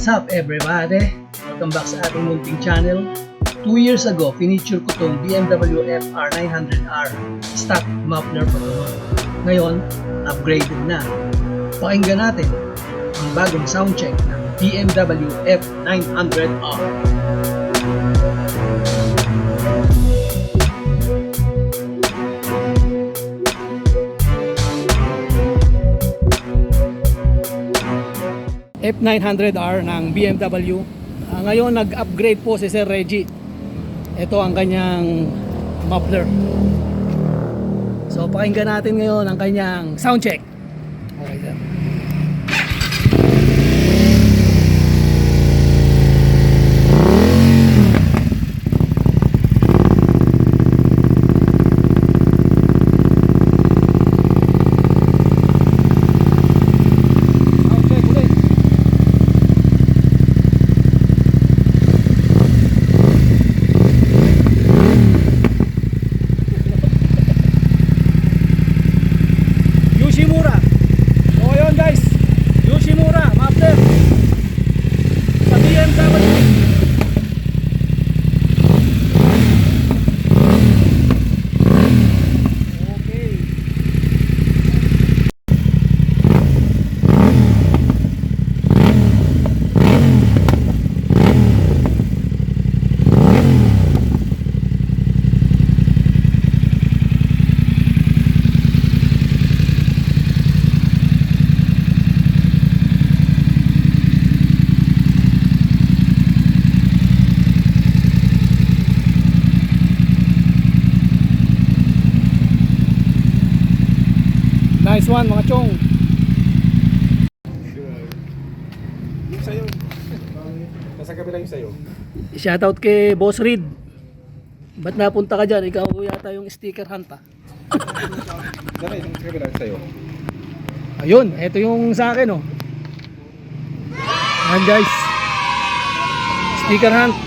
What's up everybody? Welcome back sa ating munting channel. 2 years ago, finiture ko tong BMW F900R. Stock muffler pa ito. Ngayon, upgraded na. Pakinggan natin ang bagong soundcheck ng BMW F900R. F900R ng BMW. Ngayon nag-upgrade po si Sir Reggie. Ito ang kanyang muffler. So pakinggan natin ngayon ang kanyang soundcheck. Okay, sir. YOSHIMURA. So yun guys, YOSHIMURA muffler sa BMW. Okay. Nice one mga chong. Yung sa'yo. Nasa kabila yung sa'yo. Shoutout kay Boss Reed. Ba't napunta ka dyan? Ikaw yata yung sticker hunt ha? Nasa yung kabila yung sa'yo. Ayun, ito yung sa akin oh. Ayan guys, sticker hunt.